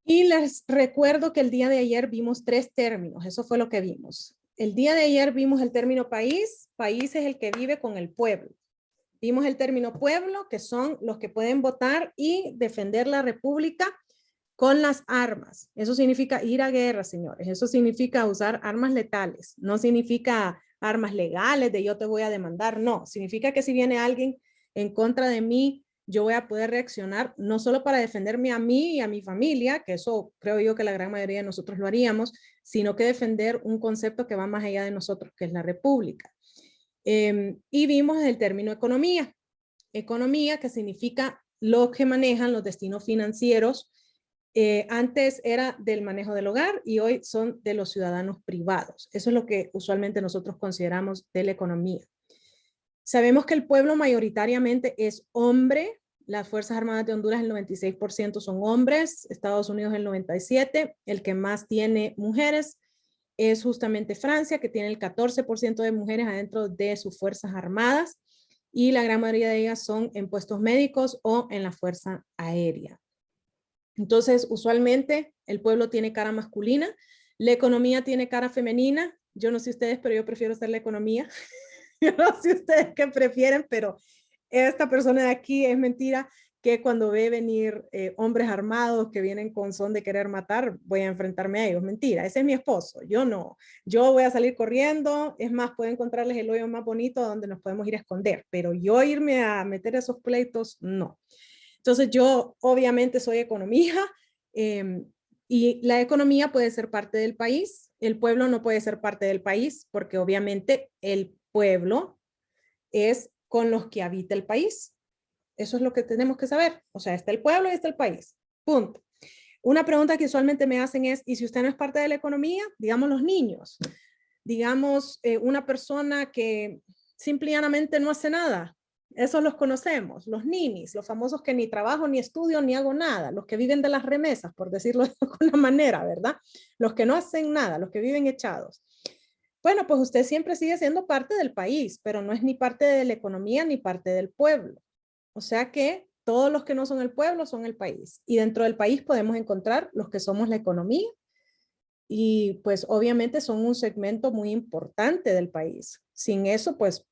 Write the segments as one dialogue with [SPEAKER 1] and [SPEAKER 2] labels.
[SPEAKER 1] Y les recuerdo que el día de ayer vimos 3 términos, eso fue lo que vimos. El día de ayer vimos el término país, país es el que vive con el pueblo. Vimos el término pueblo, que son los que pueden votar y defender la república con las armas. Eso significa ir a guerra, señores. Eso significa usar armas letales. No significa armas legales de yo te voy a demandar. No, significa que si viene alguien en contra de mí, yo voy a poder reaccionar no solo para defenderme a mí y a mi familia, que eso creo yo que la gran mayoría de nosotros lo haríamos, sino que defender un concepto que va más allá de nosotros, que es la república. Y vimos el término economía. Economía, que significa lo que manejan los destinos financieros. Antes era del manejo del hogar y hoy son de los ciudadanos privados. Eso es lo que usualmente nosotros consideramos de la economía. Sabemos que el pueblo mayoritariamente es hombre. Las Fuerzas Armadas de Honduras, el 96% son hombres. Estados Unidos, el 97%. El que más tiene mujeres es justamente Francia, que tiene el 14% de mujeres adentro de sus Fuerzas Armadas. Y la gran mayoría de ellas son en puestos médicos o en la Fuerza Aérea. Entonces, usualmente el pueblo tiene cara masculina, la economía tiene cara femenina. Yo no sé ustedes, pero yo prefiero ser la economía. Yo no sé ustedes qué prefieren, pero esta persona de aquí es mentira que cuando ve venir hombres armados que vienen con son de querer matar, voy a enfrentarme a ellos. Mentira, ese es mi esposo. Yo no. Yo voy a salir corriendo. Es más, puedo encontrarles el hoyo más bonito donde nos podemos ir a esconder, pero yo irme a meter esos pleitos, no. Entonces yo obviamente soy economía y la economía puede ser parte del país. El pueblo no puede ser parte del país porque obviamente el pueblo es con los que habita el país. Eso es lo que tenemos que saber. O sea, está el pueblo y está el país. Punto. Una pregunta que usualmente me hacen es, ¿y si usted no es parte de la economía? Digamos los niños. Digamos una persona que simplemente no hace nada. Esos los conocemos, los ninis, los famosos que ni trabajo, ni estudio, ni hago nada, los que viven de las remesas, por decirlo de alguna manera, ¿verdad? Los que no hacen nada, los que viven echados. Bueno, pues usted siempre sigue siendo parte del país, pero no es ni parte de la economía ni parte del pueblo. O sea que todos los que no son el pueblo son el país. Y dentro del país podemos encontrar los que somos la economía y pues obviamente son un segmento muy importante del país. Sin eso, pues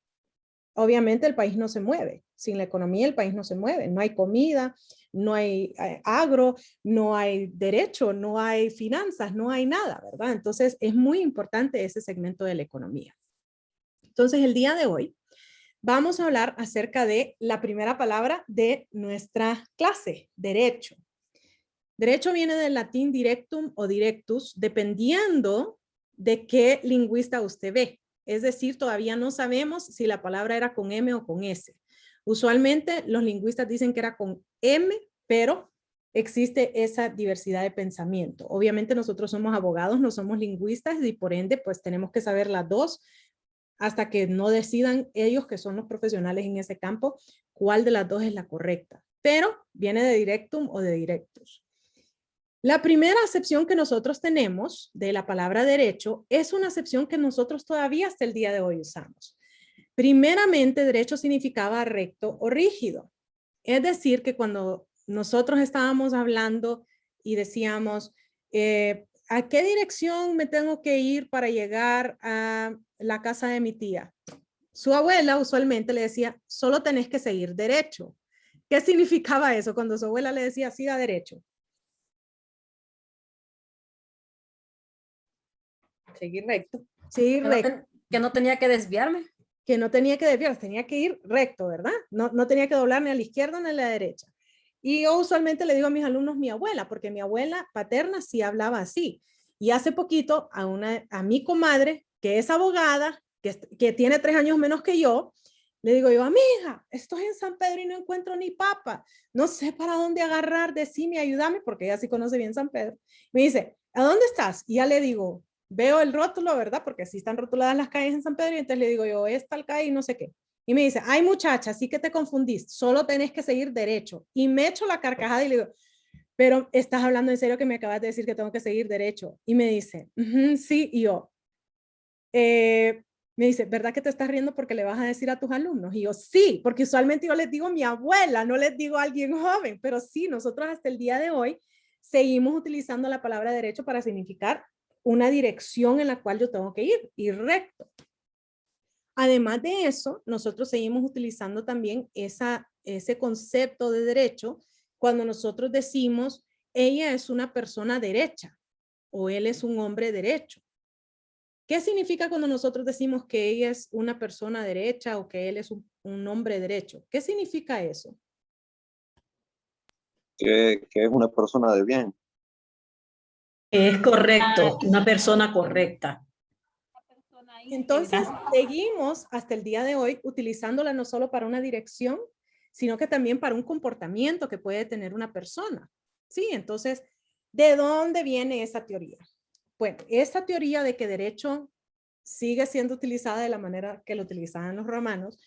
[SPEAKER 1] obviamente el país no se mueve. Sin la economía el país no se mueve. No hay comida, no hay agro, no hay derecho, no hay finanzas, no hay nada, ¿verdad? Entonces es muy importante ese segmento de la economía. Entonces el día de hoy vamos a hablar acerca de la primera palabra de nuestra clase, derecho. Derecho viene del latín directum o directus, dependiendo de qué lingüista usted ve. Es decir, todavía no sabemos si la palabra era con M o con S. Usualmente los lingüistas dicen que era con M, pero existe esa diversidad de pensamiento. Obviamente nosotros somos abogados, no somos lingüistas y por ende pues tenemos que saber las dos hasta que no decidan ellos, que son los profesionales en ese campo, cuál de las dos es la correcta. Pero viene de directum o de directus. La primera acepción que nosotros tenemos de la palabra derecho es una acepción que nosotros todavía hasta el día de hoy usamos. Primeramente, derecho significaba recto o rígido. Es decir, que cuando nosotros estábamos hablando y decíamos, ¿a qué dirección me tengo que ir para llegar a la casa de mi tía? Su abuela usualmente le decía, solo tenés que seguir derecho. ¿Qué significaba eso cuando su abuela le decía, siga derecho? Seguir recto. Seguir recto.
[SPEAKER 2] Que no tenía que desviarme.
[SPEAKER 1] Que no tenía que desviarse, tenía que ir recto, ¿verdad? No tenía que doblar ni a la izquierda ni a la derecha. Y yo usualmente le digo a mis alumnos mi abuela, porque mi abuela paterna sí hablaba así. Y hace poquito a mi comadre, que es abogada, que tiene 3 años menos que yo, le digo yo, amiga, estoy en San Pedro y no encuentro ni papa. No sé para dónde agarrar, decime, ayúdame, porque ella sí conoce bien San Pedro. Me dice, ¿a dónde estás? Y ya le digo, veo el rótulo, ¿verdad? Porque así están rotuladas las calles en San Pedro y entonces le digo yo, es tal calle y no sé qué. Y me dice, ay muchacha, sí que te confundiste, solo tenés que seguir derecho. Y me echo la carcajada y le digo, pero estás hablando en serio que me acabas de decir que tengo que seguir derecho. Y me dice, sí, y yo, me dice, ¿verdad que te estás riendo porque le vas a decir a tus alumnos? Y yo, sí, porque usualmente yo les digo a mi abuela, no les digo a alguien joven, pero sí, nosotros hasta el día de hoy seguimos utilizando la palabra derecho para significar una dirección en la cual yo tengo que ir recto. Además de eso, nosotros seguimos utilizando también ese concepto de derecho cuando nosotros decimos, ella es una persona derecha o él es un hombre derecho. ¿Qué significa cuando nosotros decimos que ella es una persona derecha o que él es un hombre derecho? ¿Qué significa eso?
[SPEAKER 2] Que es una persona de bien.
[SPEAKER 3] Es correcto, una persona correcta.
[SPEAKER 1] Entonces, seguimos hasta el día de hoy utilizándola no solo para una dirección, sino que también para un comportamiento que puede tener una persona. Sí, entonces, ¿de dónde viene esa teoría? Bueno, esa teoría de que derecho sigue siendo utilizada de la manera que lo utilizaban los romanos,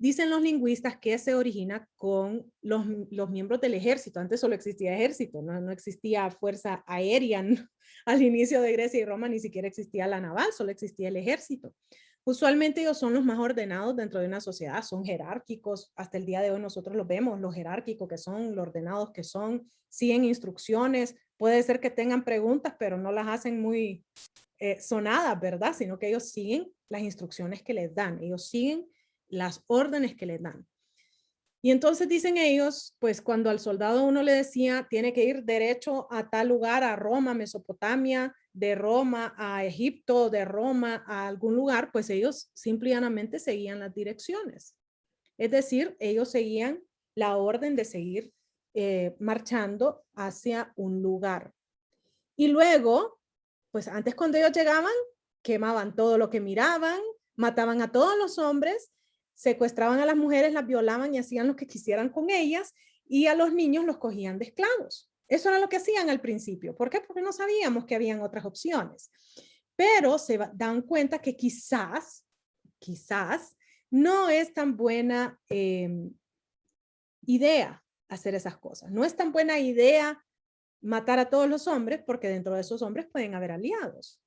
[SPEAKER 1] dicen los lingüistas que se origina con los miembros del ejército. Antes solo existía ejército, no existía fuerza aérea al inicio de Grecia y Roma, ni siquiera existía la naval, solo existía el ejército. Usualmente ellos son los más ordenados dentro de una sociedad, son jerárquicos, hasta el día de hoy nosotros los vemos, los jerárquicos que son, los ordenados que son, siguen instrucciones, puede ser que tengan preguntas, pero no las hacen muy sonadas, ¿verdad? Sino que ellos siguen las instrucciones que les dan, ellos siguen las órdenes que les dan. Y entonces dicen ellos, pues cuando al soldado uno le decía, tiene que ir derecho a tal lugar, a Roma, Mesopotamia, de Roma a Egipto, de Roma a algún lugar, pues ellos simplemente seguían las direcciones. Es decir, ellos seguían la orden de seguir marchando hacia un lugar. Y luego, pues antes cuando ellos llegaban, quemaban todo lo que miraban, mataban a todos los hombres, secuestraban a las mujeres, las violaban y hacían lo que quisieran con ellas, y a los niños los cogían de esclavos. Eso era lo que hacían al principio. ¿Por qué? Porque no sabíamos que habían otras opciones. Pero se dan cuenta que quizás no es tan buena idea hacer esas cosas. No es tan buena idea matar a todos los hombres, porque dentro de esos hombres pueden haber aliados.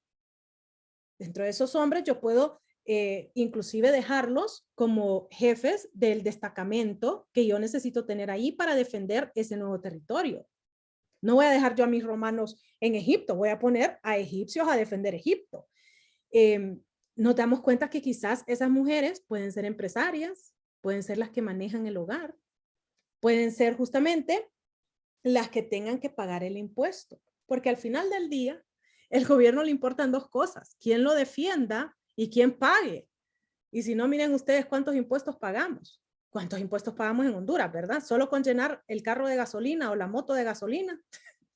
[SPEAKER 1] Dentro de esos hombres yo puedo inclusive dejarlos como jefes del destacamento que yo necesito tener ahí para defender ese nuevo territorio. No voy a dejar yo a mis romanos en Egipto, voy a poner a egipcios a defender Egipto. Nos damos cuenta que quizás esas mujeres pueden ser empresarias, pueden ser las que manejan el hogar, pueden ser justamente las que tengan que pagar el impuesto, porque al final del día el gobierno le importan dos cosas, quién lo defienda y quién pague. Y si no, miren ustedes cuántos impuestos pagamos. ¿Cuántos impuestos pagamos en Honduras, verdad? Solo con llenar el carro de gasolina o la moto de gasolina,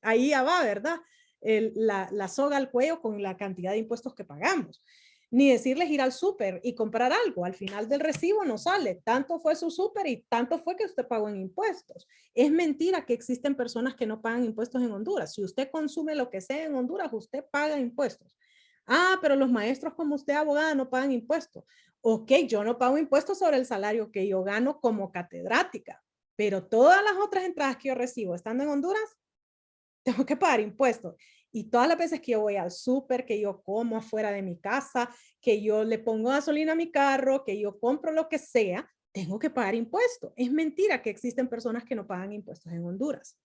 [SPEAKER 1] ahí ya va, ¿verdad? La soga al cuello con la cantidad de impuestos que pagamos. Ni decirles ir al súper y comprar algo. Al final del recibo no sale. Tanto fue su súper y tanto fue que usted pagó en impuestos. Es mentira que existen personas que no pagan impuestos en Honduras. Si usted consume lo que sea en Honduras, usted paga impuestos. Ah, pero los maestros como usted, abogada, no pagan impuestos. Ok, yo no pago impuestos sobre el salario que yo gano como catedrática, pero todas las otras entradas que yo recibo estando en Honduras, tengo que pagar impuestos. Y todas las veces que yo voy al súper, que yo como afuera de mi casa, que yo le pongo gasolina a mi carro, que yo compro lo que sea, tengo que pagar impuestos. Es mentira que existen personas que no pagan impuestos en Honduras.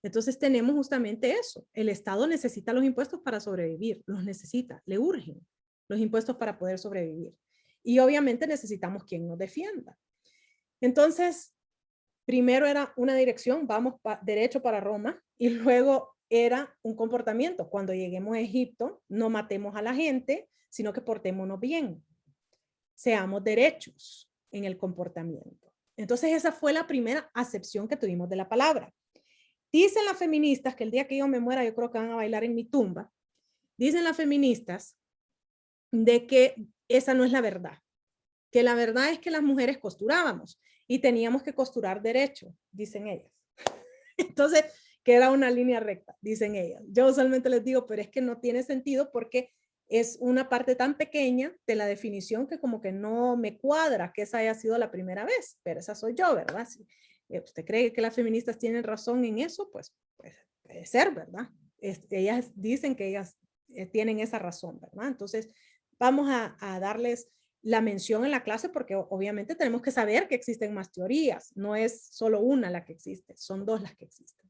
[SPEAKER 1] Entonces tenemos justamente eso. El Estado necesita los impuestos para sobrevivir, los necesita, le urgen los impuestos para poder sobrevivir. Y obviamente necesitamos quien nos defienda. Entonces, primero era una dirección, vamos derecho para Roma, y luego era un comportamiento. Cuando lleguemos a Egipto, no matemos a la gente, sino que portémonos bien. Seamos derechos en el comportamiento. Entonces esa fue la primera acepción que tuvimos de la palabra. Dicen las feministas que el día que yo me muera, yo creo que van a bailar en mi tumba. Dicen las feministas de que esa no es la verdad. Que la verdad es que las mujeres costurábamos y teníamos que costurar derecho, dicen ellas. Entonces, que era una línea recta, dicen ellas. Yo usualmente les digo, pero es que no tiene sentido porque es una parte tan pequeña de la definición que como que no me cuadra que esa haya sido la primera vez, pero esa soy yo, ¿verdad? Si usted cree que las feministas tienen razón en eso, pues puede ser, ¿verdad? Ellas dicen que ellas tienen esa razón, ¿verdad? Entonces, vamos a darles la mención en la clase porque obviamente tenemos que saber que existen más teorías, no es solo una la que existe, son dos las que existen.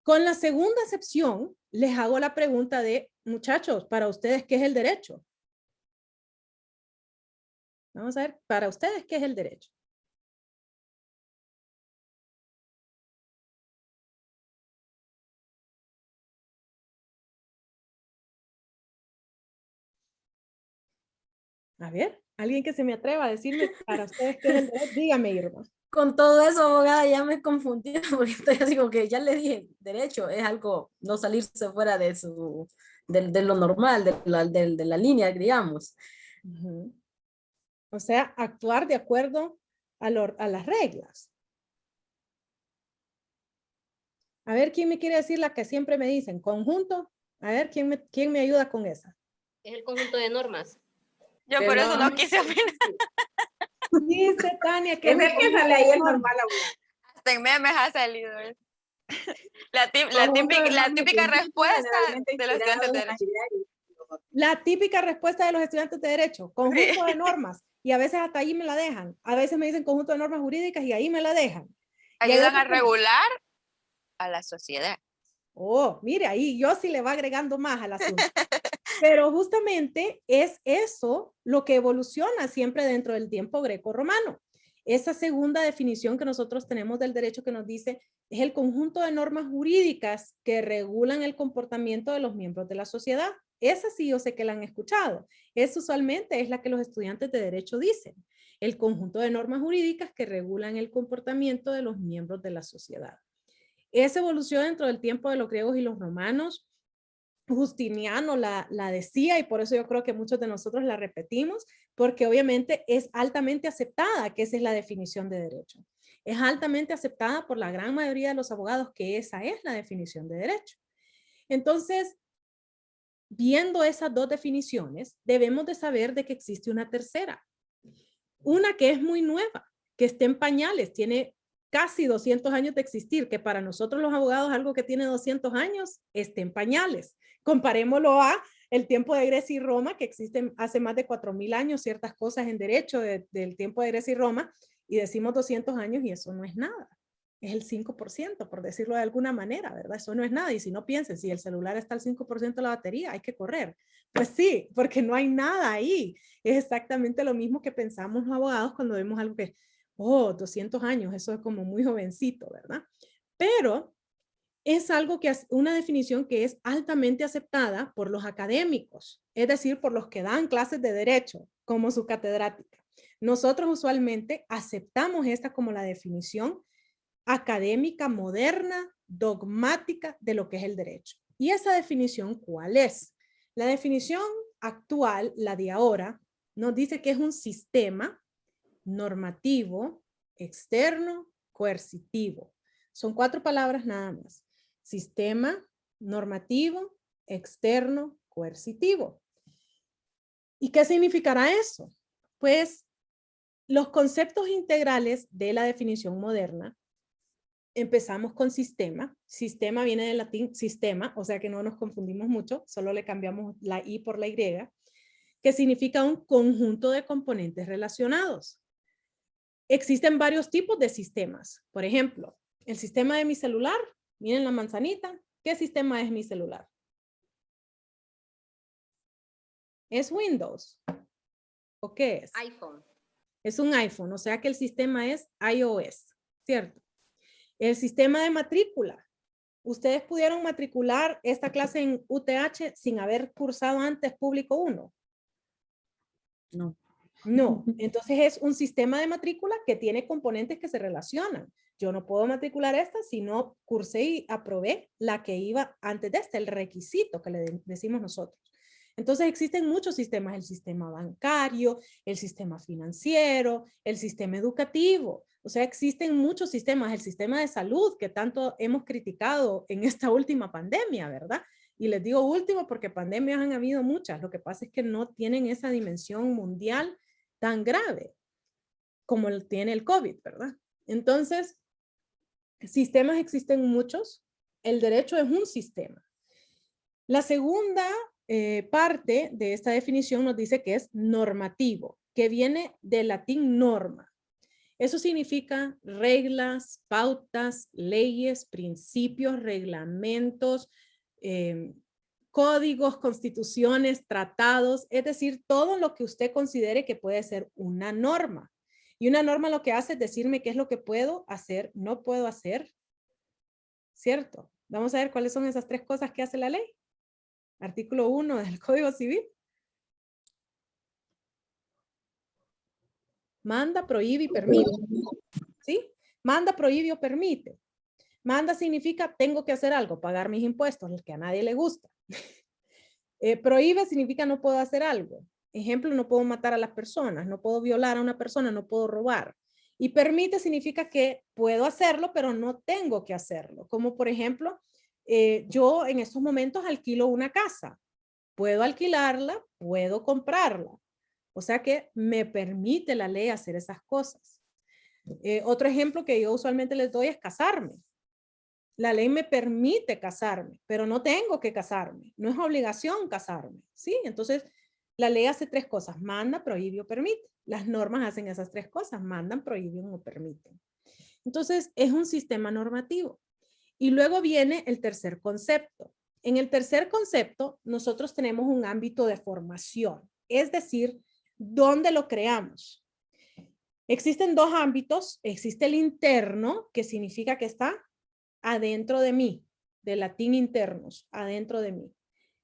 [SPEAKER 1] Con la segunda acepción, les hago la pregunta de, muchachos, para ustedes, ¿qué es el derecho? Vamos a ver, para ustedes, ¿qué es el derecho? A ver, alguien que se me atreva a decirme para ustedes qué es el derecho. Dígame, Irma.
[SPEAKER 3] Con todo eso, abogada, ya me confundí porque estoy así como que ya le dije, derecho es algo, no salirse fuera de de lo normal, de la línea, digamos.
[SPEAKER 1] Ujú. O sea, actuar de acuerdo a las reglas. A ver, ¿quién me quiere decir la que siempre me dicen? Conjunto. A ver, ¿quién me ayuda con esa?
[SPEAKER 4] Es el conjunto de normas.
[SPEAKER 5] Yo
[SPEAKER 3] De
[SPEAKER 5] por eso no
[SPEAKER 3] normas.
[SPEAKER 5] quise opinar.
[SPEAKER 1] Dice Tania que
[SPEAKER 6] Es el que sale ahí el normal, abogada.
[SPEAKER 5] Hasta en memes ha salido. La
[SPEAKER 6] Conjunto de normas
[SPEAKER 5] típica
[SPEAKER 6] científicas
[SPEAKER 5] respuesta
[SPEAKER 6] generalmente
[SPEAKER 5] de los estudiantes de
[SPEAKER 6] inspirados en
[SPEAKER 5] derecho.
[SPEAKER 6] la idea
[SPEAKER 1] la típica respuesta de los estudiantes de derecho, conjunto
[SPEAKER 5] Sí.
[SPEAKER 1] de normas, y a veces hasta ahí me la dejan. A veces me dicen conjunto de normas jurídicas y ahí me la dejan. Y hay
[SPEAKER 5] Ayudan a
[SPEAKER 1] otros que-
[SPEAKER 5] regular a la sociedad.
[SPEAKER 1] Oh, mire, ahí yo sí le va agregando más al asunto. Pero justamente es eso lo que evoluciona siempre dentro del tiempo greco-romano. Esa segunda definición que nosotros tenemos del derecho que nos dice es el conjunto de normas jurídicas que regulan el comportamiento de los miembros de la sociedad. Esa sí yo sé que la han escuchado. Esa usualmente es la que los estudiantes de derecho dicen. El conjunto de normas jurídicas que regulan el comportamiento de los miembros de la sociedad. Esa evolución dentro del tiempo de los griegos y los romanos, Justiniano la decía y por eso yo creo que muchos de nosotros la repetimos, porque obviamente es altamente aceptada que esa es la definición de derecho. Es altamente aceptada por la gran mayoría de los abogados que esa es la definición de derecho. Entonces, viendo esas dos definiciones, debemos de saber de que existe una tercera. Una que es muy nueva, que está en pañales, tiene casi 200 años de existir, que para nosotros los abogados algo que tiene 200 años está en pañales. Comparémoslo a el tiempo de Grecia y Roma, que existen hace más de 4000 años ciertas cosas en derecho del tiempo de Grecia y Roma, y decimos 200 años y eso no es nada. Es el 5%, por decirlo de alguna manera, ¿verdad? Eso no es nada. Y si no piensen, si el celular está al 5% de la batería, hay que correr. Pues sí, porque no hay nada ahí. Es exactamente lo mismo que pensamos los abogados cuando vemos algo que, oh, 200 años, eso es como muy jovencito, ¿verdad? Pero es algo que es una definición que es altamente aceptada por los académicos, es decir, por los que dan clases de derecho, como su catedrática. Nosotros usualmente aceptamos esta como la definición académica, moderna, dogmática de lo que es el derecho. ¿Y esa definición cuál es? La definición actual, la de ahora, nos dice que es un sistema normativo, externo, coercitivo. Son 4 palabras nada más. Sistema normativo, externo, coercitivo. ¿Y qué significará eso? Pues los conceptos integrales de la definición moderna, empezamos con sistema. Sistema viene del latín sistema, o sea que no nos confundimos mucho, solo le cambiamos la I por la Y, que significa un conjunto de componentes relacionados. Existen varios tipos de sistemas. Por ejemplo, el sistema de mi celular, miren la manzanita. ¿Qué sistema es mi celular? ¿Es Windows? ¿O qué es?
[SPEAKER 4] iPhone.
[SPEAKER 1] Es un iPhone, o sea que el sistema es iOS, ¿cierto? El sistema de matrícula. ¿Ustedes pudieron matricular esta clase en UTH sin haber cursado antes Público 1?
[SPEAKER 3] No.
[SPEAKER 1] No, entonces es un sistema de matrícula que tiene componentes que se relacionan. Yo no puedo matricular esta si no cursé y aprobé la que iba antes de esta, el requisito que le decimos nosotros. Entonces existen muchos sistemas, el sistema bancario, el sistema financiero, el sistema educativo. O sea, existen muchos sistemas, el sistema de salud que tanto hemos criticado en esta última pandemia, ¿verdad? Y les digo último porque pandemias han habido muchas. Lo que pasa es que no tienen esa dimensión mundial tan grave como tiene el COVID, ¿verdad? Entonces, sistemas existen muchos. El derecho es un sistema. La segunda parte de esta definición nos dice que es normativo, que viene del latín norma. Eso significa reglas, pautas, leyes, principios, reglamentos, códigos, constituciones, tratados, es decir, todo lo que usted considere que puede ser una norma. Y una norma lo que hace es decirme qué es lo que puedo hacer, no puedo hacer, ¿cierto? Vamos a ver cuáles son esas 3 cosas que hace la ley. Artículo 1 del Código Civil. Manda, prohíbe y permite. ¿Sí? Manda, prohíbe o permite. Manda significa tengo que hacer algo, pagar mis impuestos, el que a nadie le gusta. Prohíbe significa no puedo hacer algo. Ejemplo, no puedo matar a las personas, no puedo violar a una persona, no puedo robar. Y permite significa que puedo hacerlo, pero no tengo que hacerlo. Como por ejemplo, yo en estos momentos alquilo una casa. Puedo alquilarla, puedo comprarla. O sea que me permite la ley hacer esas cosas. Otro ejemplo que yo usualmente les doy es casarme. La ley me permite casarme, pero no tengo que casarme. No es obligación casarme, ¿sí? Entonces, la ley hace 3 cosas. Manda, prohíbe o permite. Las normas hacen esas 3 cosas. Mandan, prohíben o permiten. Entonces, es un sistema normativo. Y luego viene el tercer concepto. En el tercer concepto, nosotros tenemos un ámbito de formación. Es decir, ¿dónde lo creamos? Existen 2 ámbitos. Existe el interno, que significa que está adentro de mí, de latín internos, adentro de mí.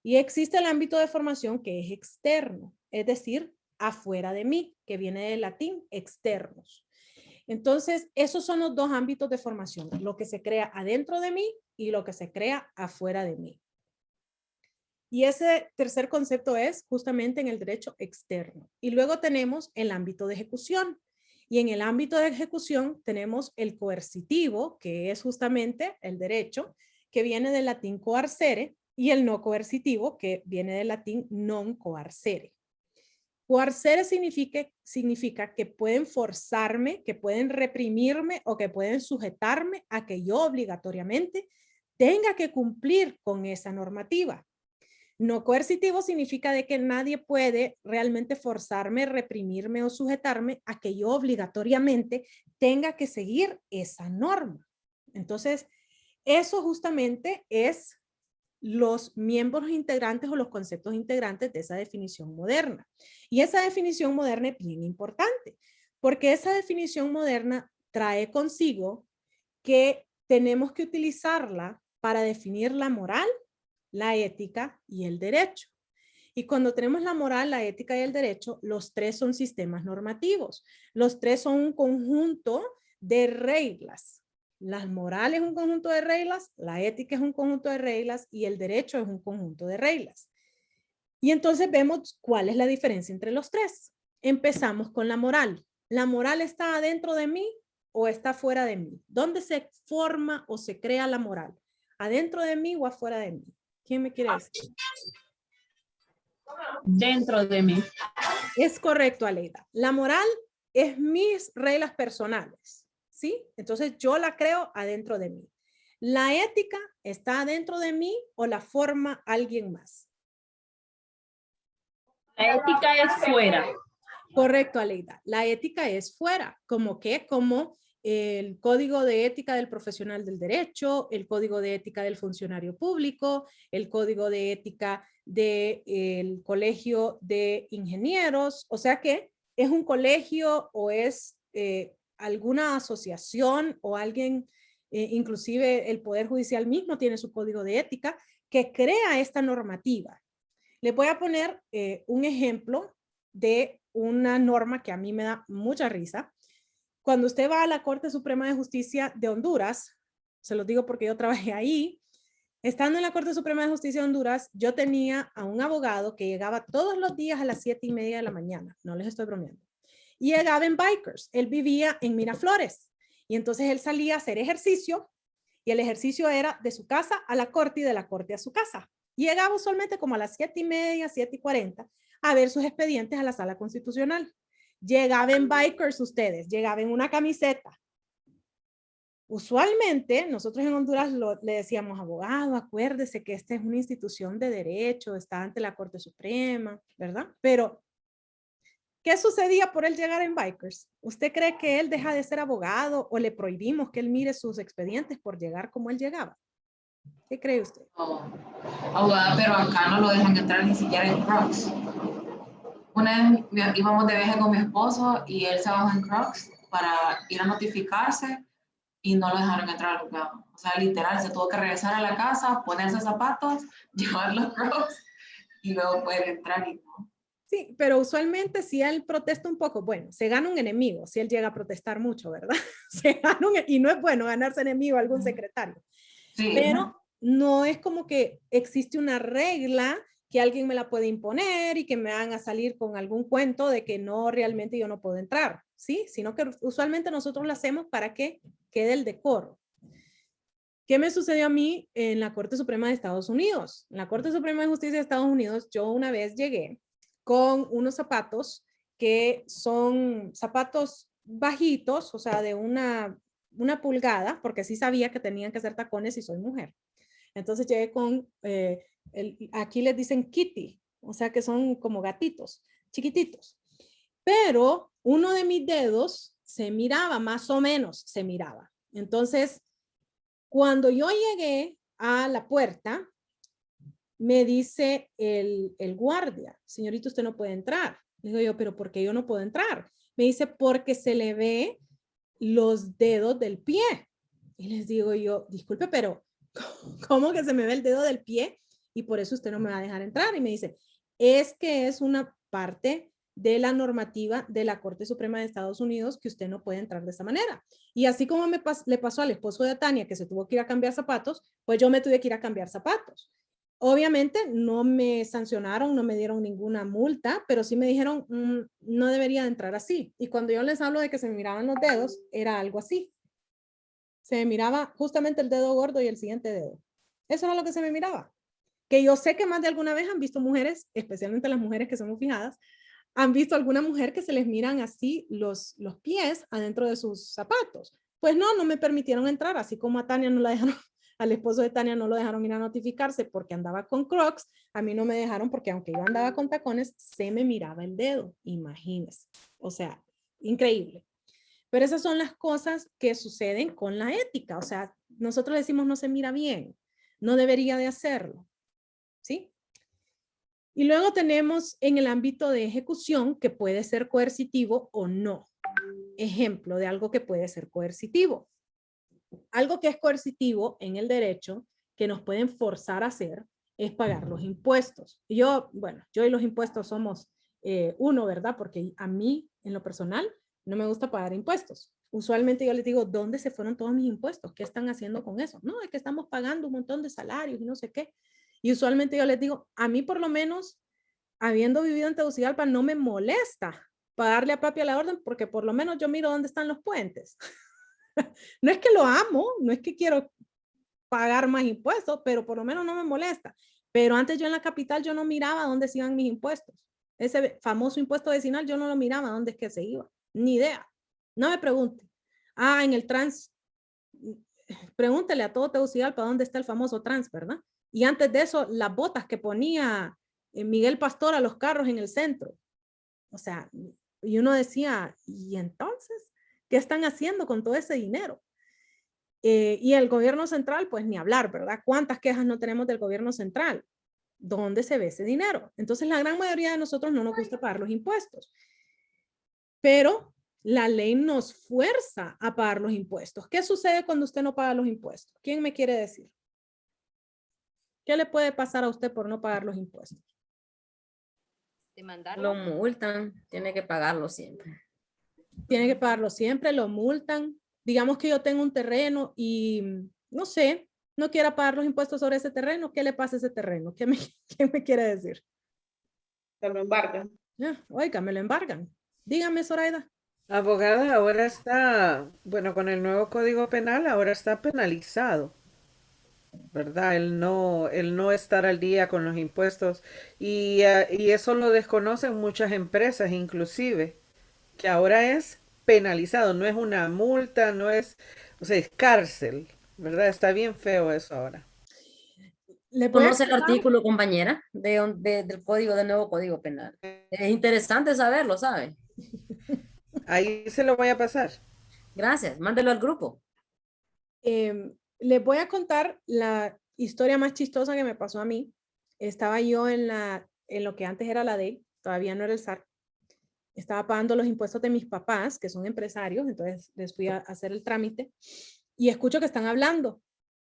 [SPEAKER 1] Y existe el ámbito de formación que es externo, es decir, afuera de mí, que viene del latín externos. Entonces, esos son los 2 ámbitos de formación, lo que se crea adentro de mí y lo que se crea afuera de mí. Y ese tercer concepto es justamente en el derecho externo. Y luego tenemos el ámbito de ejecución. Y en el ámbito de ejecución tenemos el coercitivo, que es justamente el derecho, que viene del latín coarcere, y el no coercitivo, que viene del latín non coarcere. Coarcere significa que pueden forzarme, que pueden reprimirme o que pueden sujetarme a que yo obligatoriamente tenga que cumplir con esa normativa. No coercitivo significa de que nadie puede realmente forzarme, reprimirme o sujetarme a que yo obligatoriamente tenga que seguir esa norma. Entonces, eso justamente es los miembros integrantes o los conceptos integrantes de esa definición moderna. Y esa definición moderna es bien importante, porque esa definición moderna trae consigo que tenemos que utilizarla para definir la moral, la ética y el derecho. Y cuando tenemos la moral, la ética y el derecho, los 3 son sistemas normativos. Los 3 son un conjunto de reglas. La moral es un conjunto de reglas, la ética es un conjunto de reglas y el derecho es un conjunto de reglas. Y entonces vemos cuál es la diferencia entre los 3. Empezamos con la moral. ¿La moral está adentro de mí o está fuera de mí? ¿Dónde se forma o se crea la moral? ¿Adentro de mí o afuera de mí? ¿Quién me quiere decir?
[SPEAKER 7] Dentro de mí.
[SPEAKER 1] Es correcto, Aleida. La moral es mis reglas personales, ¿sí? Entonces yo la creo adentro de mí. ¿La ética está adentro de mí o la forma alguien más?
[SPEAKER 7] La ética es fuera.
[SPEAKER 1] Correcto, Aleida. La ética es fuera. ¿Cómo qué? Como el código de ética del profesional del derecho, el código de ética del funcionario público, el código de ética del colegio de ingenieros. O sea que es un colegio o es alguna asociación o alguien, inclusive el Poder Judicial mismo tiene su código de ética que crea esta normativa. Le voy a poner un ejemplo de una norma que a mí me da mucha risa. Cuando usted va a la Corte Suprema de Justicia de Honduras, se los digo porque yo trabajé ahí, estando en la Corte Suprema de Justicia de Honduras, yo tenía a un abogado que llegaba todos los días a las 7:30 de la mañana, no les estoy bromeando, y llegaba en bikers. Él vivía en Miraflores, y entonces él salía a hacer ejercicio, y el ejercicio era de su casa a la Corte y de la Corte a su casa. Y llegaba usualmente como a las 7:30, 7:40, a ver sus expedientes a la Sala Constitucional. Llegaba en bikers ustedes, llegaba en una camiseta. Usualmente nosotros en Honduras le decíamos, abogado, acuérdese que esta es una institución de derecho, está ante la Corte Suprema, ¿verdad? Pero ¿Qué sucedía por él llegar en Bikers? ¿Usted cree que él deja de ser abogado o le prohibimos que él mire sus expedientes por llegar como él llegaba? ¿Qué cree usted?
[SPEAKER 8] Abogada, pero acá no lo dejan entrar ni siquiera en Crocs. Una vez íbamos de viaje con mi esposo y él se bajó en Crocs para ir a notificarse y no lo dejaron entrar al lugar. O sea, literal, se tuvo que regresar a la casa, ponerse zapatos, llevar los Crocs y luego poder entrar y no.
[SPEAKER 1] Sí, pero usualmente si él protesta un poco, bueno, se gana un enemigo si él llega a protestar mucho, ¿verdad? Y no es bueno ganarse enemigo a algún secretario.
[SPEAKER 8] Sí.
[SPEAKER 1] Pero no es como que existe una regla que alguien me la puede imponer y que me van a salir con algún cuento de que no, realmente yo no puedo entrar, ¿sí? Sino que usualmente nosotros lo hacemos para que quede el decoro. ¿Qué me sucedió a mí en la Corte Suprema de Estados Unidos? En la Corte Suprema de Justicia de Estados Unidos, yo una vez llegué con unos zapatos que son zapatos bajitos, o sea, de una pulgada, porque sí sabía que tenían que ser tacones y soy mujer. Entonces llegué con, aquí les dicen kitty, o sea que son como gatitos, chiquititos. Pero uno de mis dedos se miraba, más o menos se miraba. Entonces, cuando yo llegué a la puerta, me dice el guardia, señorita, usted no puede entrar. Le digo yo, pero ¿por qué yo no puedo entrar? Me dice, porque se le ve los dedos del pie. Y les digo yo, disculpe, pero ¿cómo que se me ve el dedo del pie? Y por eso usted no me va a dejar entrar. Y me dice, es que es una parte de la normativa de la Corte Suprema de Estados Unidos que usted no puede entrar de esa manera. Y así como le pasó al esposo de Tania que se tuvo que ir a cambiar zapatos, pues yo me tuve que ir a cambiar zapatos. Obviamente no me sancionaron, no me dieron ninguna multa, pero sí me dijeron, no debería de entrar así. Y cuando yo les hablo de que se me miraban los dedos, era algo así. Se me miraba justamente el dedo gordo y el siguiente dedo. Eso era lo que se me miraba. Que yo sé que más de alguna vez han visto mujeres, especialmente las mujeres que son muy fijadas, han visto alguna mujer que se les miran así los pies adentro de sus zapatos. Pues no, no me permitieron entrar, así como a Tania no la dejaron, al esposo de Tania no lo dejaron ir a notificarse porque andaba con Crocs, a mí no me dejaron porque aunque yo andaba con tacones, se me miraba el dedo, imagínense. O sea, increíble. Pero esas son las cosas que suceden con la ética. O sea, nosotros decimos no se mira bien, no debería de hacerlo. ¿Sí? Y luego tenemos en el ámbito de ejecución que puede ser coercitivo o no. Ejemplo de algo que puede ser coercitivo. Algo que es coercitivo en el derecho que nos pueden forzar a hacer es pagar los impuestos. Y yo, bueno, yo y los impuestos somos uno, ¿verdad? Porque a mí, en lo personal, no me gusta pagar impuestos. Usualmente yo les digo, ¿dónde se fueron todos mis impuestos? ¿Qué están haciendo con eso? No, es que estamos pagando un montón de salarios y no sé qué. Y usualmente yo les digo, a mí por lo menos, habiendo vivido en Tegucigalpa, no me molesta pagarle a papi a la orden porque por lo menos yo miro dónde están los puentes. No es que lo amo, no es que quiero pagar más impuestos, pero por lo menos no me molesta. Pero antes yo en la capital yo no miraba dónde se iban mis impuestos. Ese famoso impuesto vecinal yo no lo miraba dónde es que se iba. Ni idea. No me pregunte. Ah, en el trans. Pregúntele a todo Tegucigalpa dónde está el famoso trans, ¿verdad? Y antes de eso, las botas que ponía Miguel Pastor a los carros en el centro. O sea, y uno decía, ¿y entonces qué están haciendo con todo ese dinero? Y el gobierno central, pues ni hablar, ¿verdad? ¿Cuántas quejas no tenemos del gobierno central? ¿Dónde se ve ese dinero? Entonces, la gran mayoría de nosotros no nos gusta pagar los impuestos. Pero la ley nos fuerza a pagar los impuestos. ¿Qué sucede cuando usted no paga los impuestos? ¿Quién me quiere decir? ¿Qué le puede pasar a usted por no pagar los impuestos?
[SPEAKER 3] Lo multan, tiene que pagarlo siempre.
[SPEAKER 1] Tiene que pagarlo siempre, lo multan. Digamos que yo tengo un terreno y no sé, no quiera pagar los impuestos sobre ese terreno. ¿Qué le pasa a ese terreno? ¿Qué me quiere decir?
[SPEAKER 6] Se lo embargan.
[SPEAKER 1] Oiga, me lo embargan. Dígame, Zoraida.
[SPEAKER 9] Abogada, ahora está, bueno, con el nuevo Código Penal, ahora está penalizado, ¿verdad? El no estar al día con los impuestos. Y eso lo desconocen muchas empresas, inclusive, que ahora es penalizado, no es una multa, no es, o sea, es cárcel, ¿verdad? Está bien feo eso ahora.
[SPEAKER 1] Les voy a
[SPEAKER 3] Conoce el
[SPEAKER 1] contar-
[SPEAKER 3] artículo, compañera, del código, del nuevo código penal. Es interesante saberlo, ¿sabe?
[SPEAKER 9] Ahí se lo voy a pasar.
[SPEAKER 3] Gracias, mándelo al grupo.
[SPEAKER 1] Les voy a contar la historia más chistosa que me pasó a mí. Estaba yo en lo que antes era la DEI, todavía no era el SAR. Estaba pagando los impuestos de mis papás, que son empresarios, entonces les fui a hacer el trámite y escucho que están hablando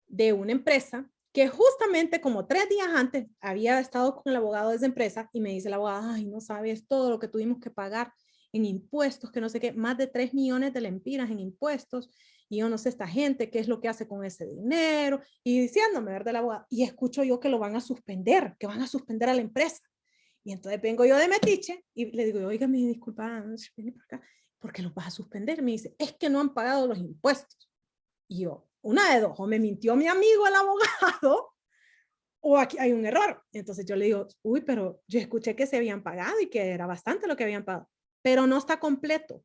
[SPEAKER 1] de una empresa que justamente como 3 días antes había estado con el abogado de esa empresa y me dice el abogado, ay, no sabes todo lo que tuvimos que pagar en impuestos, que no sé qué, más de 3 millones de lempiras en impuestos, y yo no sé esta gente qué es lo que hace con ese dinero, y diciéndome, ¿verdad? El abogado, y escucho yo que lo van a suspender, que van a suspender a la empresa. Y entonces vengo yo de metiche y le digo, oiga, me disculpa, ven por acá, ¿por qué los vas a suspender? Me dice, es que no han pagado los impuestos. Y yo, una de dos, o me mintió mi amigo el abogado, o aquí hay un error. Entonces yo le digo, uy, pero yo escuché que se habían pagado y que era bastante lo que habían pagado, pero no está completo.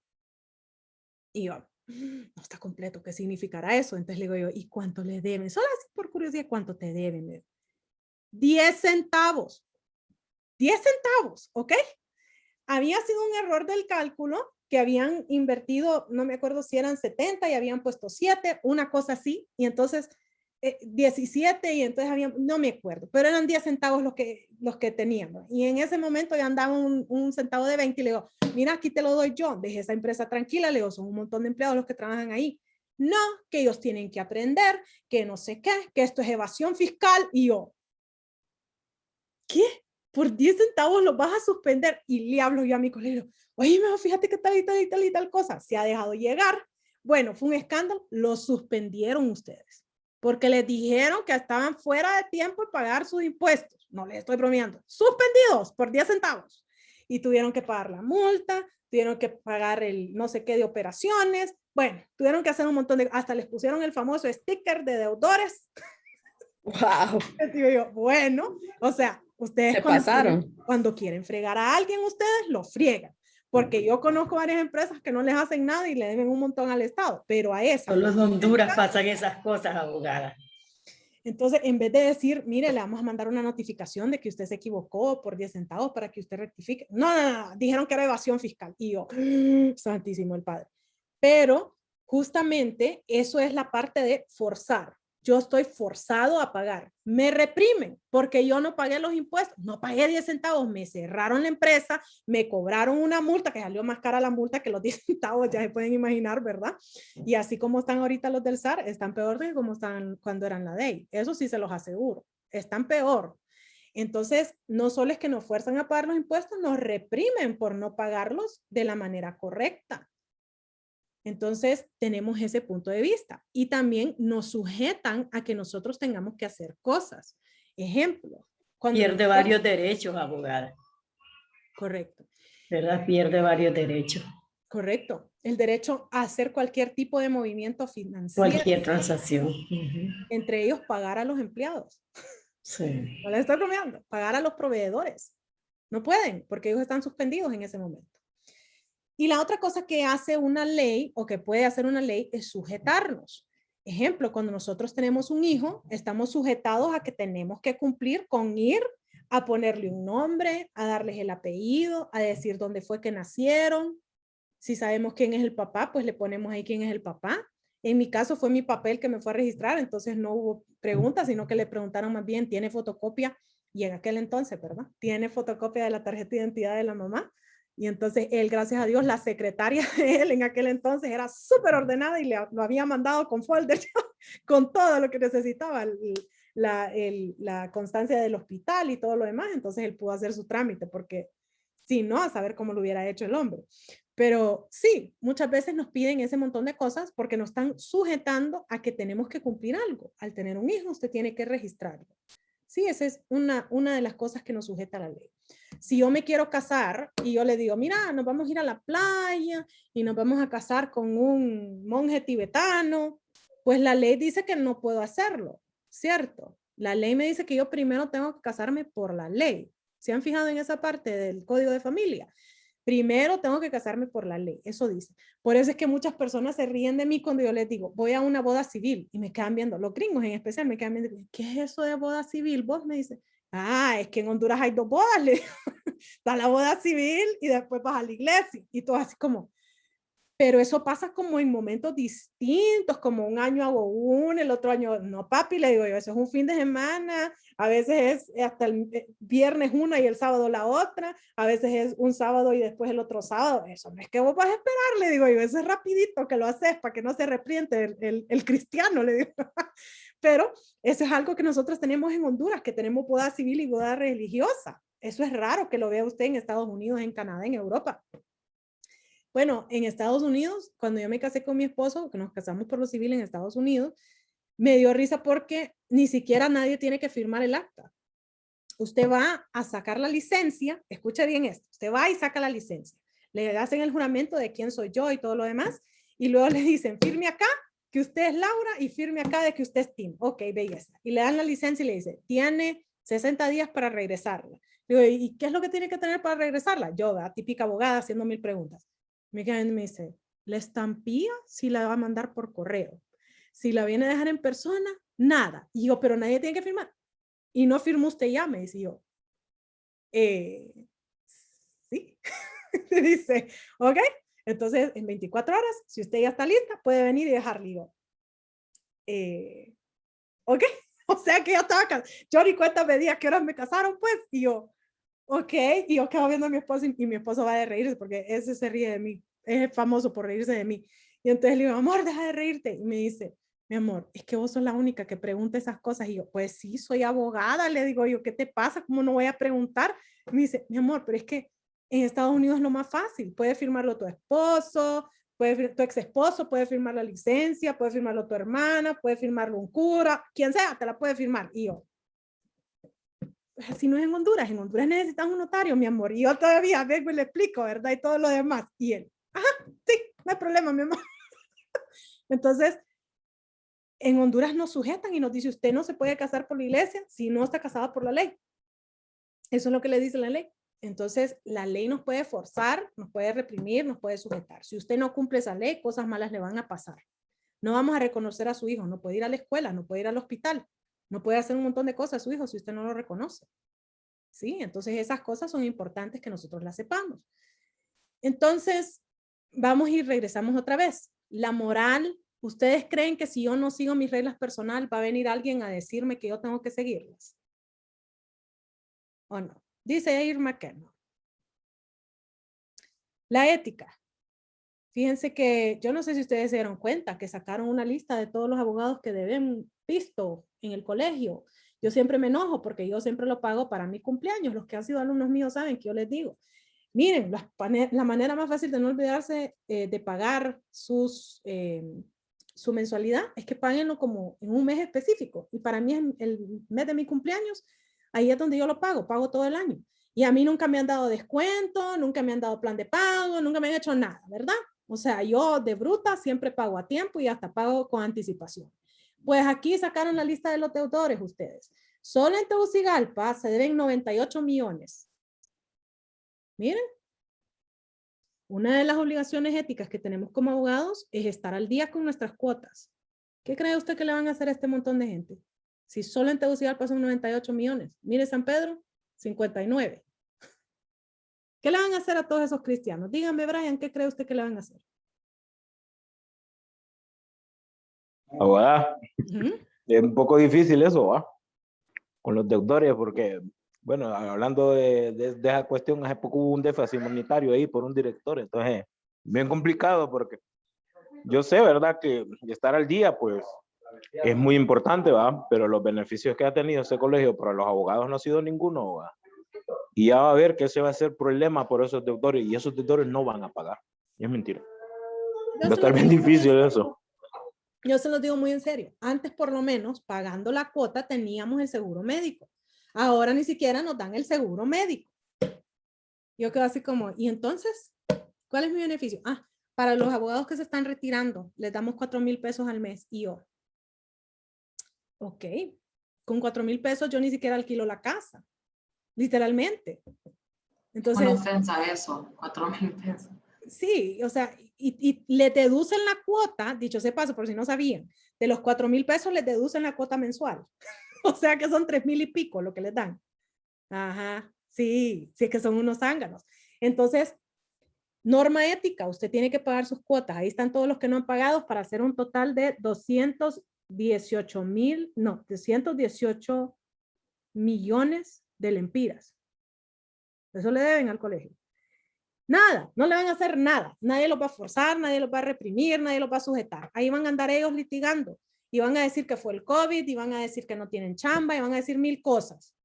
[SPEAKER 1] Y yo, no está completo, ¿qué significará eso? Entonces le digo yo, ¿y cuánto le deben? Solo así por curiosidad, ¿cuánto te deben? 10 centavos. 10 centavos, ¿ok? Había sido un error del cálculo que habían invertido, no me acuerdo si eran 70 y habían puesto 7, una cosa así, y entonces 17 y entonces habían, no me acuerdo, pero eran 10 centavos los que teníamos. Y en ese momento ya andaba un centavo de 20 y le digo, mira, aquí te lo doy yo, deje esa empresa tranquila, le digo, son un montón de empleados los que trabajan ahí. No, que ellos tienen que aprender, que no sé qué, que esto es evasión fiscal, y yo, ¿qué? Por 10 centavos los vas a suspender. Y le hablo yo a mi colegio, oye, fíjate que tal y tal y tal y tal cosa, se ha dejado llegar. Bueno, fue un escándalo, lo suspendieron ustedes, porque les dijeron que estaban fuera de tiempo de pagar sus impuestos. No les estoy bromeando. Suspendidos por 10 centavos. Y tuvieron que pagar la multa, tuvieron que pagar el no sé qué de operaciones. Bueno, tuvieron que hacer un montón de, hasta les pusieron el famoso sticker de deudores.
[SPEAKER 3] Wow.
[SPEAKER 1] Digo yo, bueno, o sea, ustedes
[SPEAKER 3] Se pasaron.
[SPEAKER 1] Cuando quieren fregar a alguien, ustedes lo friegan. Porque yo conozco varias empresas que no les hacen nada y le deben un montón al Estado, pero a esa.
[SPEAKER 3] Solo en Honduras pasan esas cosas, abogada.
[SPEAKER 1] Entonces, en vez de decir, mire, le vamos a mandar una notificación de que usted se equivocó por 10 centavos para que usted rectifique. No, dijeron que era evasión fiscal. Y yo, santísimo el Padre. Pero justamente eso es la parte de forzar. Yo estoy forzado a pagar. Me reprimen porque yo no pagué los impuestos. No pagué 10 centavos. Me cerraron la empresa. Me cobraron una multa que salió más cara la multa que los 10 centavos. Ya se pueden imaginar, ¿verdad? Y así como están ahorita los del SAR, están peor de como están cuando eran la DEI. Eso sí se los aseguro. Están peor. Entonces, no solo es que nos fuerzan a pagar los impuestos, nos reprimen por no pagarlos de la manera correcta. Entonces, tenemos ese punto de vista y también nos sujetan a que nosotros tengamos que hacer cosas. Ejemplo.
[SPEAKER 3] Pierde varios derechos, abogada.
[SPEAKER 1] Correcto.
[SPEAKER 3] ¿Verdad? Pierde varios derechos.
[SPEAKER 1] Correcto. El derecho a hacer cualquier tipo de movimiento financiero.
[SPEAKER 3] Cualquier transacción.
[SPEAKER 1] Entre ellos, pagar a los empleados.
[SPEAKER 3] Sí.
[SPEAKER 1] No les estoy bromeando. Pagar a los proveedores. No pueden porque ellos están suspendidos en ese momento. Y la otra cosa que hace una ley o que puede hacer una ley es sujetarnos. Ejemplo, cuando nosotros tenemos un hijo, estamos sujetados a que tenemos que cumplir con ir a ponerle un nombre, a darles el apellido, a decir dónde fue que nacieron. Si sabemos quién es el papá, pues le ponemos ahí quién es el papá. En mi caso fue mi papel que me fue a registrar, entonces no hubo preguntas, sino que le preguntaron más bien, ¿tiene fotocopia? Y en aquel entonces, ¿verdad? ¿Tiene fotocopia de la tarjeta de identidad de la mamá? Y entonces él, gracias a Dios, la secretaria de él en aquel entonces era súper ordenada y lo había mandado con folder con todo lo que necesitaba, la constancia del hospital y todo lo demás. Entonces él pudo hacer su trámite porque si no, a saber cómo lo hubiera hecho el hombre. Pero sí, muchas veces nos piden ese montón de cosas porque nos están sujetando a que tenemos que cumplir algo. Al tener un hijo, usted tiene que registrarlo. Sí, esa es una de las cosas que nos sujeta la ley. Si yo me quiero casar y yo le digo, mira, nos vamos a ir a la playa y nos vamos a casar con un monje tibetano, pues la ley dice que no puedo hacerlo, ¿cierto? La ley me dice que yo primero tengo que casarme por la ley. ¿Se han fijado en esa parte del código de familia? Primero tengo que casarme por la ley, eso dice. Por eso es que muchas personas se ríen de mí cuando yo les digo, voy a una boda civil y me quedan viendo, los gringos en especial me quedan viendo, ¿qué es eso de boda civil? Vos me dices, es que en Honduras hay 2 bodas, le digo. Está la boda civil y después vas a la iglesia y todo así como, pero eso pasa como en momentos distintos, como un año hago uno, el otro año, no papi, le digo yo, eso es un fin de semana, a veces es hasta el viernes una y el sábado la otra, a veces es un sábado y después el otro sábado, eso no es que vos vas a esperar, le digo yo, eso es rapidito que lo haces para que no se arrepiente el cristiano, le digo. Pero eso es algo que nosotros tenemos en Honduras, que tenemos boda civil y boda religiosa. Eso es raro que lo vea usted en Estados Unidos, en Canadá, en Europa. Bueno, en Estados Unidos, cuando yo me casé con mi esposo, que nos casamos por lo civil en Estados Unidos, me dio risa porque ni siquiera nadie tiene que firmar el acta. Usted va a sacar la licencia, escuche bien esto, usted va y saca la licencia, le hacen el juramento de quién soy yo y todo lo demás, y luego le dicen, firme acá que usted es Laura y firme acá de que usted es Tim. Ok, belleza. Y le dan la licencia y le dice, tiene 60 días para regresarla. Digo, ¿y qué es lo que tiene que tener para regresarla? Yo, la típica abogada, haciendo 1000 preguntas. Me dice, la estampilla si la va a mandar por correo. Si la viene a dejar en persona, nada. Y yo, pero nadie tiene que firmar. Y no firmó usted ya, me dice yo. Sí. Dice, ok. Entonces, en 24 horas, si usted ya está lista, puede venir y dejarle. Digo, ok. O sea que yo estaba casada. Yo ni cuenta me di a qué horas me casaron, pues. Y yo, ok. Y yo quedo viendo a mi esposo y mi esposo va a reírse porque ese se ríe de mí. Es famoso por reírse de mí. Y entonces le digo, amor, deja de reírte. Y me dice, mi amor, es que vos sos la única que pregunta esas cosas. Y yo, pues sí, soy abogada. Le digo yo, ¿qué te pasa? ¿Cómo no voy a preguntar? Y me dice, mi amor, pero es que en Estados Unidos es lo más fácil. Puede firmarlo tu esposo, tu ex esposo, puede firmar la licencia, puede firmarlo tu hermana, puede firmarlo un cura, quien sea, te la puede firmar. Y yo, así no es en Honduras necesitas un notario, mi amor. Y yo todavía vengo y le explico, ¿verdad? Y todo lo demás. Y él, sí, no hay problema, mi amor. Entonces, en Honduras nos sujetan y nos dice, usted no se puede casar por la iglesia si no está casada por la ley. Eso es lo que le dice la ley. Entonces, la ley nos puede forzar, nos puede reprimir, nos puede sujetar. Si usted no cumple esa ley, cosas malas le van a pasar. No vamos a reconocer a su hijo, no puede ir a la escuela, no puede ir al hospital, no puede hacer un montón de cosas a su hijo si usted no lo reconoce. ¿Sí? Entonces, esas cosas son importantes que nosotros las sepamos. Entonces, vamos y regresamos otra vez. La moral, ¿ustedes creen que si yo no sigo mis reglas personales va a venir alguien a decirme que yo tengo que seguirlas? ¿O no? Dice Irma que no. La ética. Fíjense que yo no sé si ustedes se dieron cuenta que sacaron una lista de todos los abogados que deben visto en el colegio. Yo siempre me enojo porque yo siempre lo pago para mi cumpleaños. Los que han sido alumnos míos saben que yo les digo, miren, la manera más fácil de no olvidarse de pagar su mensualidad es que páguenlo como en un mes específico. Y para mí es el mes de mi cumpleaños, ahí es donde yo lo pago todo el año. Y a mí nunca me han dado descuento, nunca me han dado plan de pago, nunca me han hecho nada, ¿verdad? O sea, yo de bruta siempre pago a tiempo y hasta pago con anticipación. Pues aquí sacaron la lista de los deudores ustedes. Solo en Tegucigalpa se deben 98 millones. Miren, una de las obligaciones éticas que tenemos como abogados es estar al día con nuestras cuotas. ¿Qué cree usted que le van a hacer a este montón de gente? Si solo en Tegucigalpa son 98 millones. Mire San Pedro, 59. ¿Qué le van a hacer a todos esos cristianos? Dígame, Brian, ¿qué cree usted que le van a hacer?
[SPEAKER 10] Abogada, es un poco difícil eso, ¿va? Con los deudores, porque, bueno, hablando de esa cuestión, hace poco hubo un déficit monetario ahí por un director, entonces, bien complicado, porque yo sé, ¿verdad? Que estar al día, pues, es muy importante, ¿va? Pero los beneficios que ha tenido ese colegio para los abogados no ha sido ninguno, ¿va? Y ya va a ver que ese va a ser problema por esos deudores, y esos deudores no van a pagar. Y es mentira. Va a estar bien difícil eso.
[SPEAKER 1] Yo se los digo muy en serio. Antes, por lo menos, pagando la cuota, teníamos el seguro médico. Ahora ni siquiera nos dan el seguro médico. Yo quedo así como, ¿y entonces? ¿Cuál es mi beneficio? Para los abogados que se están retirando, les damos 4,000 pesos al mes. Y yo, ok, con 4,000 pesos yo ni siquiera alquilo la casa. Literalmente. Entonces,
[SPEAKER 8] Una ofensa eso, 4,000 pesos.
[SPEAKER 1] sí, o sea, y le deducen la cuota, dicho sea paso, por si no sabían, de los 4,000 pesos les deducen la cuota mensual. O sea que son 3,000 y pico lo que les dan. Ajá, sí, sí es que son unos zánganos. Entonces, norma ética, usted tiene que pagar sus cuotas. Ahí están todos los que no han pagado para hacer un total de 218 millones de lempiras. Eso le deben al colegio. Nada, no le van a hacer nada. Nadie los va a forzar, nadie los va a reprimir, nadie los va a sujetar. Ahí van a andar ellos litigando y van a decir que fue el COVID y van a decir que no tienen chamba y van a decir 1000 cosas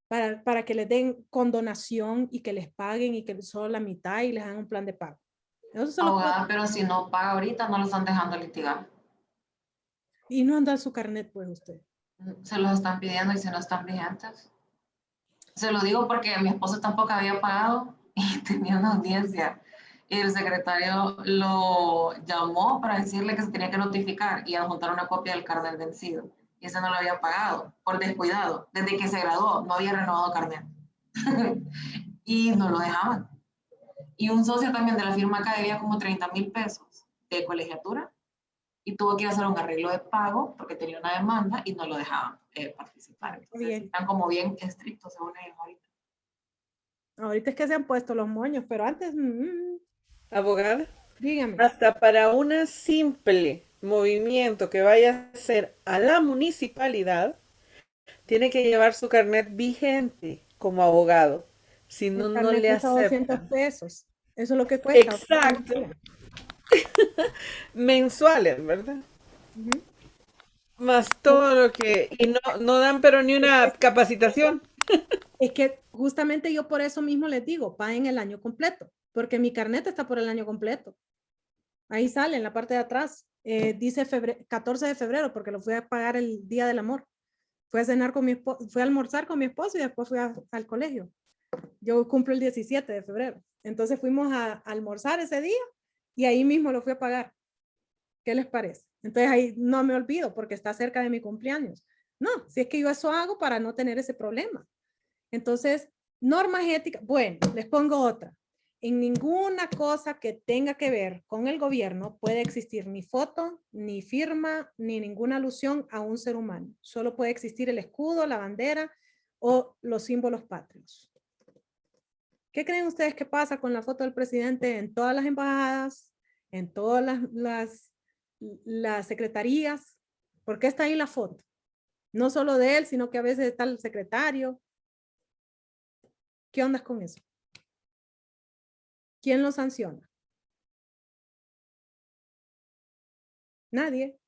[SPEAKER 1] para que les den condonación y que les paguen y que solo la mitad y les hagan un plan de pago.
[SPEAKER 8] Abogada, pero si no paga ahorita, no lo están dejando litigar.
[SPEAKER 1] Y no anda su carnet, pues usted.
[SPEAKER 8] Se los están pidiendo y si no están vigentes. Se lo digo porque mi esposo tampoco había pagado y tenía una audiencia. Y el secretario lo llamó para decirle que se tenía que notificar y adjuntar una copia del carnet vencido. Y ese no lo había pagado por descuidado. Desde que se graduó no había renovado carnet. Y no lo dejaban. Y un socio también de la firma acá debía como 30,000 pesos de colegiatura y tuvo que ir a hacer un arreglo de pago porque tenía una demanda y no lo dejaban participar. Entonces,
[SPEAKER 1] Bien.
[SPEAKER 8] están como bien estrictos según ellos ahorita.
[SPEAKER 1] Ahorita es que se han puesto los moños, pero antes,
[SPEAKER 9] Abogada,
[SPEAKER 1] dígame.
[SPEAKER 9] hasta para un simple movimiento que vaya a hacer a la municipalidad, tiene que llevar su carnet vigente como abogado. Si no,
[SPEAKER 1] El
[SPEAKER 9] no
[SPEAKER 1] carnet
[SPEAKER 9] le
[SPEAKER 1] cuesta 200
[SPEAKER 9] aceptan.
[SPEAKER 1] pesos. Eso es lo que cuesta.
[SPEAKER 9] Exacto. Mensuales, ¿verdad?
[SPEAKER 1] Ujú.
[SPEAKER 9] Más todo lo que... Y no dan pero ni una capacitación.
[SPEAKER 1] Es que justamente yo por eso mismo les digo, paguen el año completo, porque mi carnet está por el año completo. Ahí sale en la parte de atrás. Dice 14 de febrero, porque lo fui a pagar el Día del Amor. Fui a cenar con mi esposo, fui a almorzar con mi esposo y después fui al colegio. Yo cumplo el 17 de febrero. Entonces fuimos a almorzar ese día y ahí mismo lo fui a pagar. ¿Qué les parece? Entonces ahí no me olvido porque está cerca de mi cumpleaños. No, si es que yo eso hago para no tener ese problema. Entonces, normas éticas, bueno, les pongo otra. En ninguna cosa que tenga que ver con el gobierno puede existir ni foto, ni firma, ni ninguna alusión a un ser humano. Solo puede existir el escudo, la bandera o los símbolos patrios. ¿Qué creen ustedes que pasa con la foto del presidente en todas las embajadas, en todas las secretarías? ¿Por qué está ahí la foto? No solo de él, sino que a veces está el secretario. ¿Qué onda con eso? ¿Quién lo sanciona? Nadie.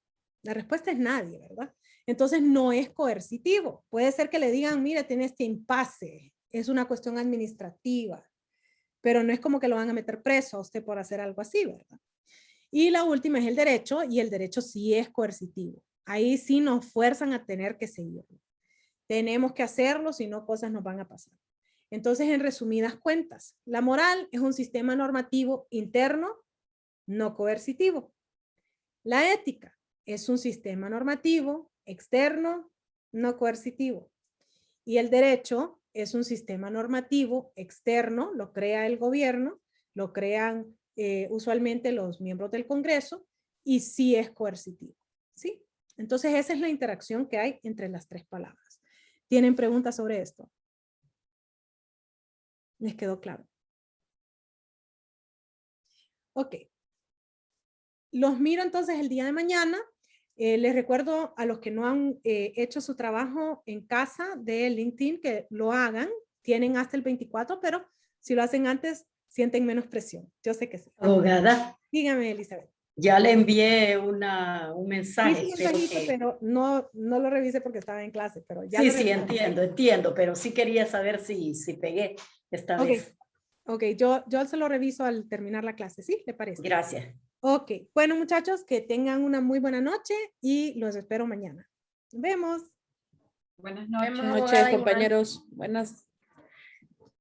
[SPEAKER 1] La respuesta es nadie, ¿verdad? Entonces no es coercitivo. Puede ser que le digan, mire, tiene este impasse. Es una cuestión administrativa. Pero no es como que lo van a meter preso a usted por hacer algo así, ¿verdad? Y la última es el derecho, y el derecho sí es coercitivo. Ahí sí nos fuerzan a tener que seguirlo. Tenemos que hacerlo, si no cosas nos van a pasar. Entonces, en resumidas cuentas, la moral es un sistema normativo interno, no coercitivo. La ética es un sistema normativo externo, no coercitivo. Y el derecho es un sistema normativo externo, lo crea el gobierno, lo crean usualmente los miembros del Congreso y sí es coercitivo. ¿Sí? Entonces, esa es la interacción que hay entre las tres palabras. ¿Tienen preguntas sobre esto? ¿Les quedó claro? Ok. Los miro entonces el día de mañana. Les recuerdo a los que no han hecho su trabajo en casa de LinkedIn que lo hagan. Tienen hasta el 24, pero si lo hacen antes, sienten menos presión. Yo sé que sí.
[SPEAKER 11] Abogada.
[SPEAKER 1] Dígame, Elizabeth.
[SPEAKER 11] Ya le envié un mensaje.
[SPEAKER 1] Sí, pero no lo revisé porque estaba en clase. Pero ya
[SPEAKER 11] sí, entiendo, pero sí quería saber si pegué esta vez.
[SPEAKER 1] Ok, yo se lo reviso al terminar la clase, ¿sí? ¿Le parece?
[SPEAKER 11] Gracias.
[SPEAKER 1] Ok, bueno muchachos, que tengan una muy buena noche y los espero mañana. Nos vemos.
[SPEAKER 6] Buenas noches.
[SPEAKER 3] Buenas noches,
[SPEAKER 4] Igual.
[SPEAKER 3] compañeros. Buenas.